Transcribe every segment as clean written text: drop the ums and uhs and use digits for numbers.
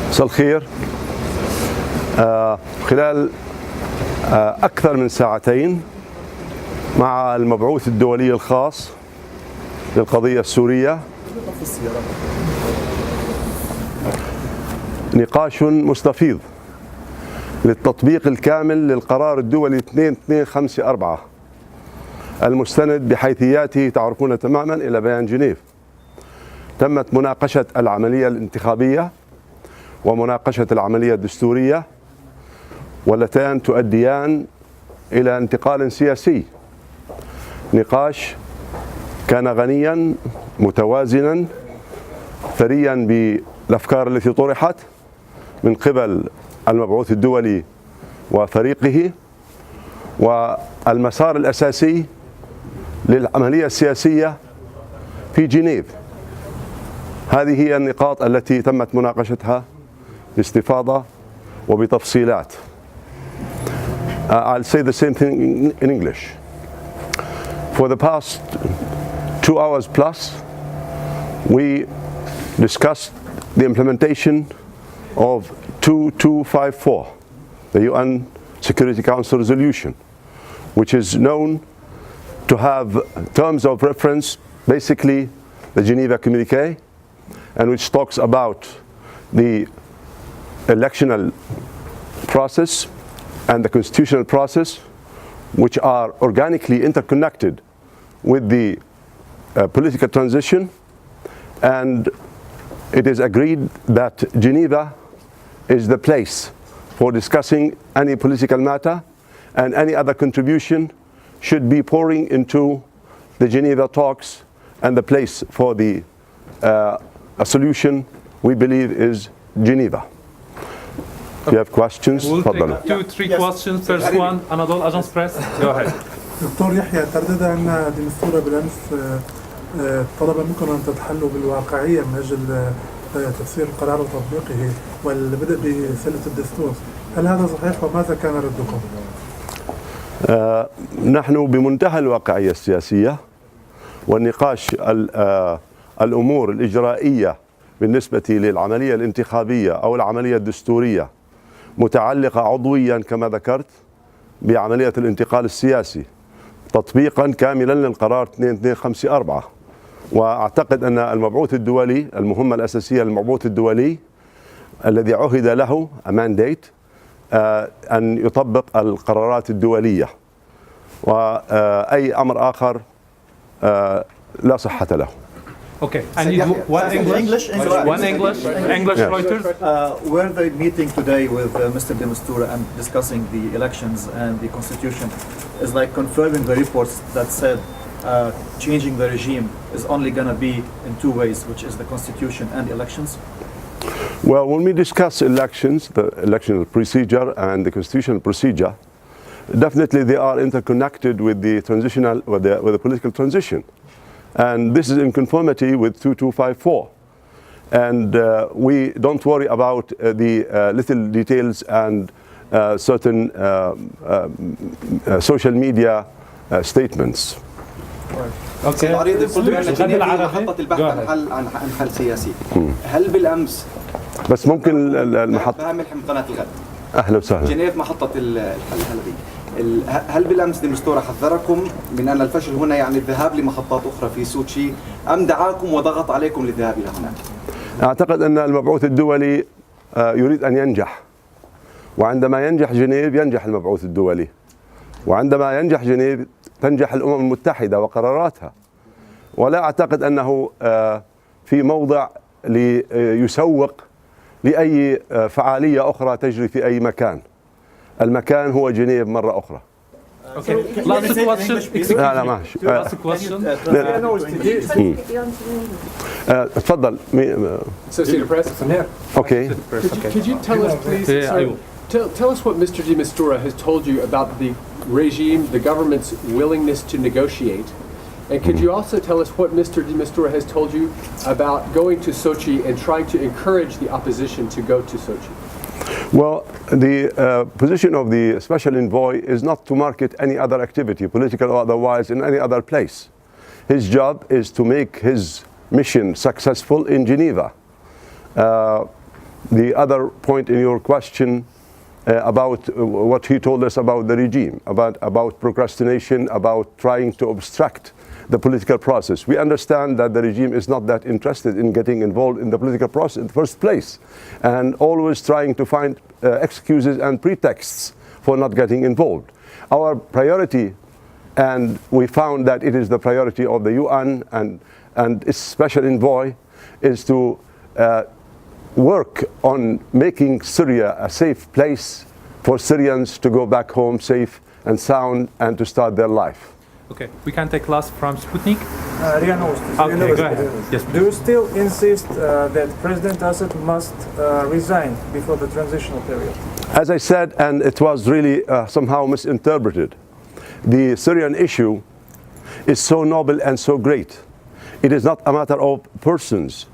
مساء الخير. خلال أكثر من ساعتين مع المبعوث الدولي الخاص للقضية السورية نقاش مستفيض للتطبيق الكامل للقرار الدولي 2254 المستند بحيثياته تعرفون تماما إلى بيان جنيف. تمت مناقشة العملية الانتخابية ومناقشة العملية الدستورية، واللتان تؤديان إلى انتقال سياسي. نقاش كان غنيا متوازنا ثريا بالأفكار التي طرحت من قبل المبعوث الدولي وفريقه، والمسار الأساسي للعملية السياسية في جنيف. هذه هي النقاط التي تمت مناقشتها باستفاضة وبتفصيلات. I'll say the same thing in English. For the past 2 hours plus, we discussed the implementation of 2254, the UN Security Council resolution, which is known to have terms of reference, basically the Geneva Communique, and which talks about the electional process and the constitutional process, which are organically interconnected with the political transition. And it is agreed that Geneva is the place for discussing any political matter, and any other contribution should be pouring into the Geneva talks, and the place for the a solution, we believe, is Geneva. If you have questions, we'll تفضلوا. take 2-3 questions. First one, Anadol, Agence Presse. Go ahead. دكتور يحيى، تردد أن ديمستورا بالأمس طلب منكم أن تتحلوا بالواقعية من أجل تفسير القرار وتطبيقه والبدء بسلة الدستور. هل هذا صحيح وماذا كان ردكم؟ نحن بمنتهى الواقعية السياسية، والنقاش الأمور الإجرائية بالنسبة للعملية الانتخابية أو العملية الدستورية متعلقة عضويا كما ذكرت بعملية الانتقال السياسي تطبيقا كاملا للقرار 2254. وأعتقد أن المبعوث الدولي، المهمة الأساسية للمبعوث الدولي الذي عهد له mandate أن يطبق القرارات الدولية، وأي أمر آخر لا صحة له. Okay, I need one English. English, yes. Reuters. Were they meeting today with Mr. de Mistura and discussing the elections and the constitution is like confirming the reports that said changing the regime is only going to be in 2 ways, which is the constitution and elections? Well, when we discuss elections, the electional procedure and the constitutional procedure, definitely they are interconnected with the transitional, with the political transition. And this is in conformity with 2254. And we don't worry about the little details and certain social media statements. اوكي. محطة البحث عن حل سياسي. هل بالامس بس ممكن المحطة ملحم قناة الغد. اهلا وسهلا. جنيف محطة الحل هذه. هل بالامس ديمستورا حذركم من ان الفشل هنا يعني الذهاب لمحطات اخرى في سوتشي، ام دعاكم وضغط عليكم للذهاب الى هناك؟ اعتقد ان المبعوث الدولي يريد ان ينجح، وعندما ينجح جنيف ينجح المبعوث الدولي، وعندما ينجح جنيف تنجح الأمم المتحدة وقراراتها. ولا أعتقد أنه في موضع ليسوق لأي فعالية أخرى تجري في أي مكان. المكان هو جنيف مرة أخرى. Okay. Last question. لا ماشي. Last question. تفضل. Associated Press from here. Okay. Could you tell us, please? Tell us what Mr. de Mistura has told you about the regime, the government's willingness to negotiate, and could you also tell us what Mr. de Mistura has told you about going to Sochi and trying to encourage the opposition to go to Sochi? Well, the position of the special envoy is not to market any other activity, political or otherwise, in any other place. His job is to make his mission successful in Geneva. The other point in your question about what he told us about the regime, about procrastination, about trying to obstruct the political process. We understand that the regime is not that interested in getting involved in the political process in the first place, and always trying to find excuses and pretexts for not getting involved. Our priority, and we found that it is the priority of the UN and its special envoy, is to work on making Syria a safe place for Syrians to go back home safe and sound and to start their life. Okay, we can take last from Sputnik. Okay, go ahead. Yes, do you still insist that President Assad must resign before the transitional period? As I said, and it was really somehow misinterpreted, the Syrian issue is so noble and so great. It is not a matter of persons.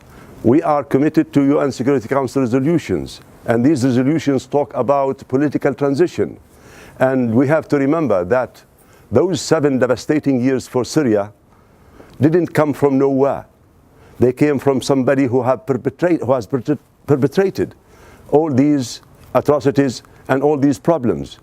We are committed to UN Security Council resolutions, and these resolutions talk about political transition. And we have to remember that those 7 devastating years for Syria didn't come from nowhere. They came from somebody who has perpetrated all these atrocities and all these problems.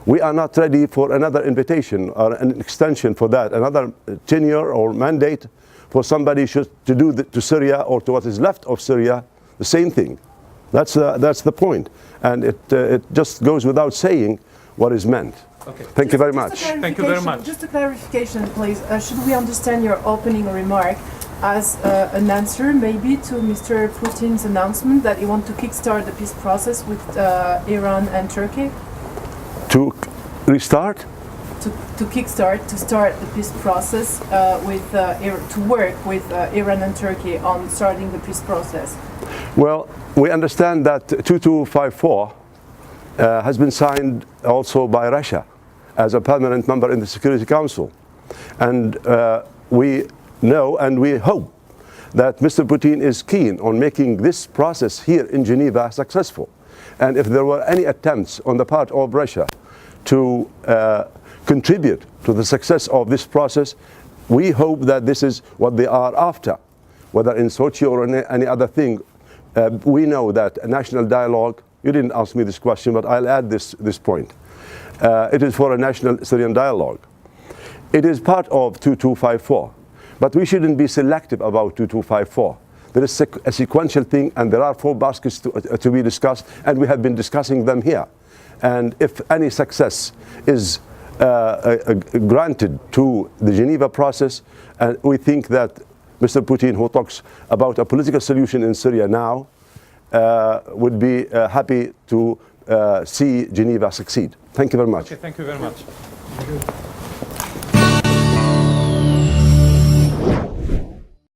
We are not ready for another invitation or an extension for that, another tenure or mandate for somebody to do to Syria or to what is left of Syria the same thing. That's the point. And it just goes without saying what is meant. Okay. Thank you very much. Thank you very much. Just a clarification, please. Should we understand your opening remark as an answer maybe to Mr. Putin's announcement that he wants to kickstart the peace process with Iran and Turkey? To restart? To start the peace process to work with Iran and Turkey on starting the peace process? Well, we understand that 2254 has been signed also by Russia as a permanent member in the Security Council. And we know and we hope that Mr. Putin is keen on making this process here in Geneva successful. And if there were any attempts on the part of Russia to contribute to the success of this process, we hope that this is what they are after, whether in Sochi or any other thing. We know that a national dialogue, you didn't ask me this question, but I'll add this point. It is for a national Syrian dialogue. It is part of 2254, but we shouldn't be selective about 2254. There is a sequential thing, and there are 4 baskets to be discussed, and we have been discussing them here. And if any success is granted to the Geneva process, and we think that Mr. Putin, who talks about a political solution in Syria now, would be happy to see Geneva succeed. Thank you very much. Okay, thank you very much.